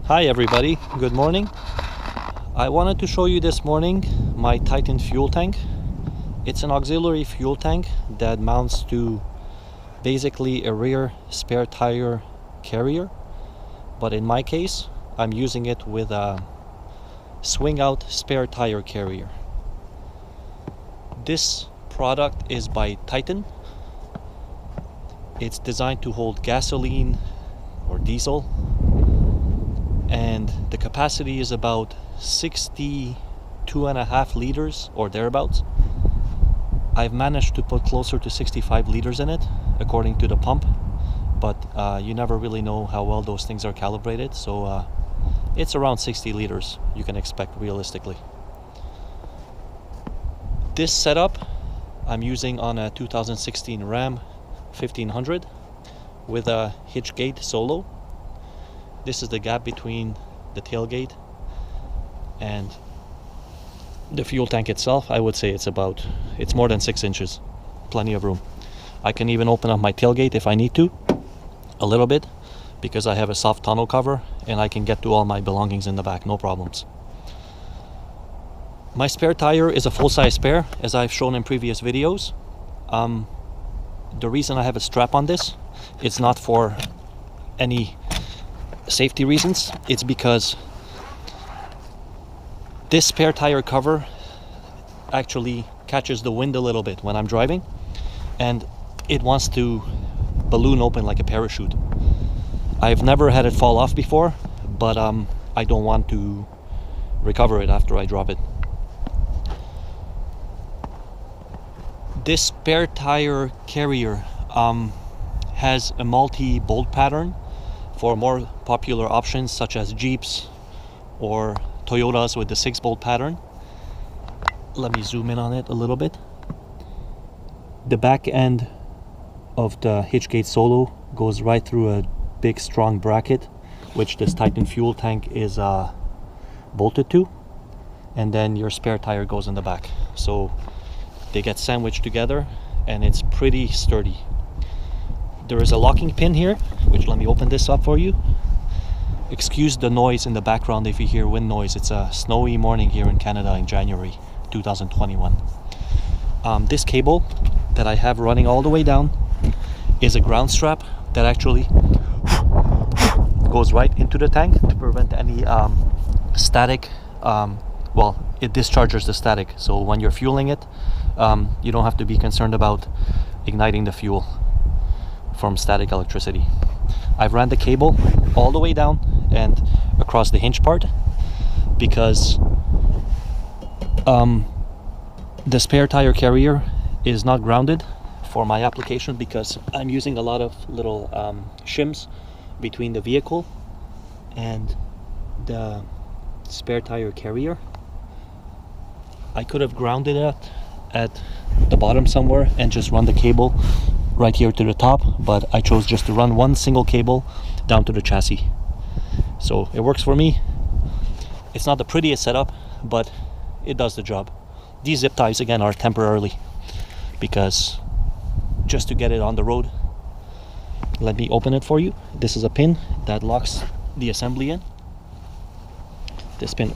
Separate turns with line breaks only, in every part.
Hi everybody, good morning. I wanted to show you this morning my Titan fuel tank. It's an auxiliary fuel tank that mounts to basically a rear spare tire carrier, but in my case I'm using it with a swing out spare tire carrier. This product is by Titan. It's designed to hold gasoline or diesel, and the capacity is about 62.5 liters or thereabouts. I've managed to put closer to 65 liters in it according to the pump, but you never really know how well those things are calibrated, so it's around 60 liters you can expect realistically. This setup I'm using on a 2016 Ram 1500 with a hitch gate solo. This is the gap between the tailgate and the fuel tank itself. I would say it's more than 6 inches. Plenty of room. I can even open up my tailgate if I need to, a little bit, because I have a soft tonneau cover and I can get to all my belongings in the back, no problems. My spare tire is a full-size spare, as I've shown in previous videos. The reason I have a strap on this, it's not for any safety reasons. It's because this spare tire cover actually catches the wind a little bit when I'm driving, and it wants to balloon open like a parachute. I've never had it fall off before, but I don't want to recover it after I drop it. This spare tire carrier has a multi-bolt pattern for more popular options such as Jeeps or Toyotas with the 6-bolt pattern. Let me zoom in on it a little bit. The back end of the hitchgate solo goes right through a big strong bracket, which this Titan fuel tank is bolted to, and then your spare tire goes in the back. So they get sandwiched together and it's pretty sturdy. There is a locking pin here, which, let me open this up for you. Excuse the noise in the background if you hear wind noise. It's a snowy morning here in Canada in January 2021. This cable that I have running all the way down is a ground strap that actually goes right into the tank to prevent any static. Well, it discharges the static, so when you're fueling it, you don't have to be concerned about igniting the fuel from static electricity. I've ran the cable all the way down and across the hinge part because the spare tire carrier is not grounded for my application, because I'm using a lot of little shims between the vehicle and the spare tire carrier. I could have grounded it at the bottom somewhere and just run the cable right here to the top, but I chose just to run one single cable down to the chassis. So it works for me. It's not the prettiest setup, but it does the job. These zip ties again are temporarily, because just to get it on the road. Let me open it for you. This is a pin that locks the assembly in. This pin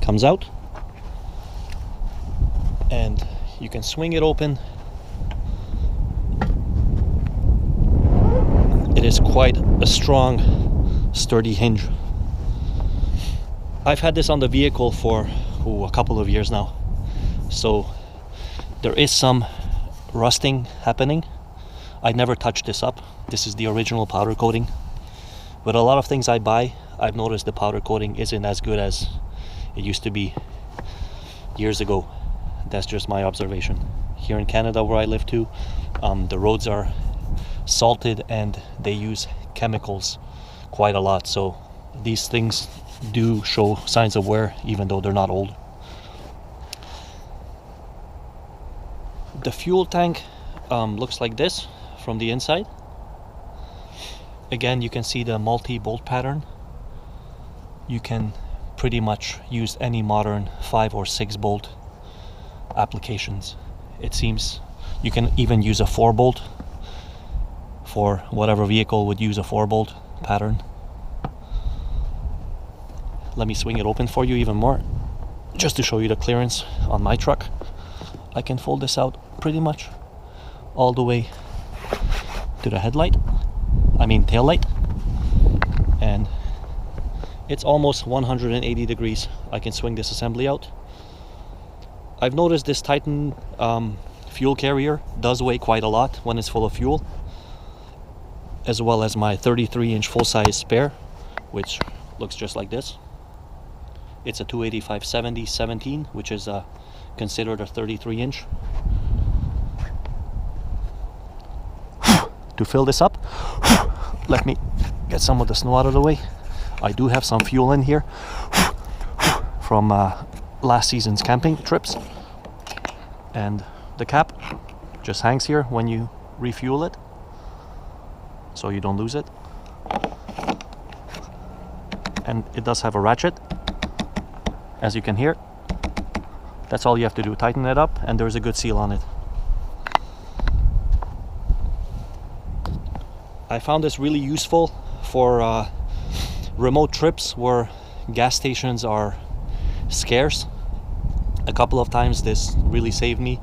comes out and you can swing it open. It is quite a strong, sturdy hinge. I've had this on the vehicle for a couple of years now, so there is some rusting happening. I never touched this up. This is the original powder coating. But a lot of things I buy, I've noticed the powder coating isn't as good as it used to be years ago. That's just my observation. Here in Canada, where I live too, the roads are salted and they use chemicals quite a lot, so these things do show signs of wear even though they're not old. The fuel tank looks like this from the inside. Again, you can see the multi-bolt pattern. You can pretty much use any modern 5 or 6 bolt applications. It seems you can even use a 4 bolt for whatever vehicle would use a 4 bolt pattern. Let me swing it open for you even more, just to show you the clearance on my truck. I can fold this out pretty much all the way to the tail light, and it's almost 180 degrees. I can swing this assembly out. I've noticed this Titan fuel carrier does weigh quite a lot when it's full of fuel, as well as my 33-inch full-size spare, which looks just like this. It's a 285/70/17, which is considered a 33-inch. To fill this up, let me get some of the snow out of the way. I do have some fuel in here from last season's camping trips, and the cap just hangs here when you refuel it, so you don't lose it. And it does have a ratchet, as you can hear. That's all you have to do, tighten it up, and there's a good seal on it. I found this really useful for remote trips where gas stations are scarce. A couple of times this really saved me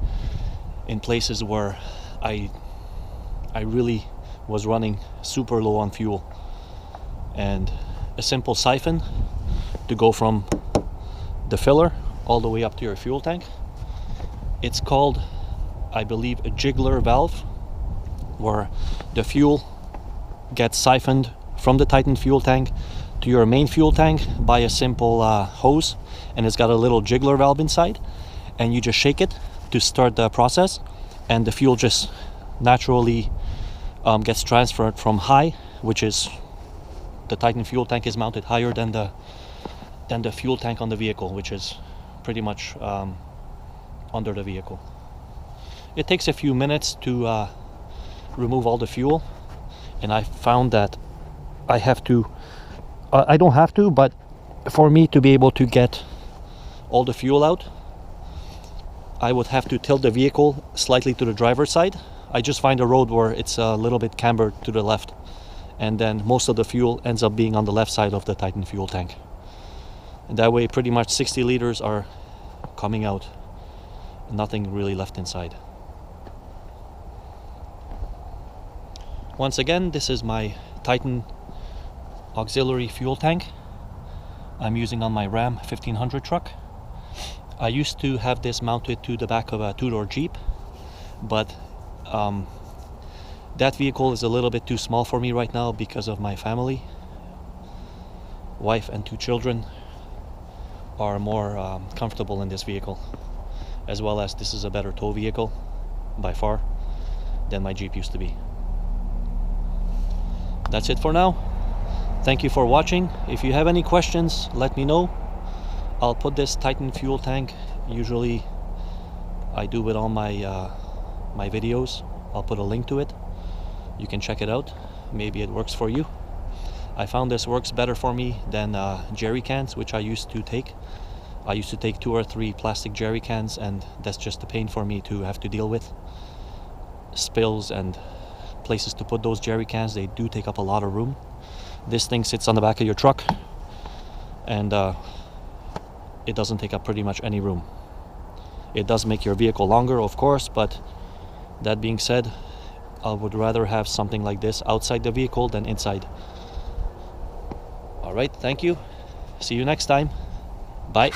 in places where I really was running super low on fuel. And a simple siphon to go from the filler all the way up to your fuel tank. It's called, I believe, a jiggler valve, where the fuel gets siphoned from the Titan fuel tank to your main fuel tank by a simple hose, and it's got a little jiggler valve inside, and you just shake it to start the process, and the fuel just naturally gets transferred from high, which is the Titan fuel tank is mounted higher than the fuel tank on the vehicle, which is pretty much under the vehicle. It takes a few minutes to remove all the fuel, and I found that I don't have to, but for me to be able to get all the fuel out, I would have to tilt the vehicle slightly to the driver's side. I just find a road where it's a little bit cambered to the left, and then most of the fuel ends up being on the left side of the Titan fuel tank. And that way pretty much 60 liters are coming out, nothing really left inside. Once again, this is my Titan auxiliary fuel tank I'm using on my Ram 1500 truck. I used to have this mounted to the back of a two-door Jeep, but that vehicle is a little bit too small for me right now because of my family. Wife and 2 children are more comfortable in this vehicle, as well as this is a better tow vehicle by far than my Jeep used to be. That's it for now. Thank you for watching. If you have any questions, let me know. I'll put this Titan fuel tank, usually I do with all my my videos. I'll put a link to it. You can check it out. Maybe it works for you. I found this works better for me than jerry cans, which I used to take. I used to take 2 or 3 plastic jerry cans, and that's just a pain for me to have to deal with. Spills and places to put those jerry cans, they do take up a lot of room. This thing sits on the back of your truck, and it doesn't take up pretty much any room. It does make your vehicle longer, of course, but that being said, I would rather have something like this outside the vehicle than inside. Alright, thank you. See you next time. Bye.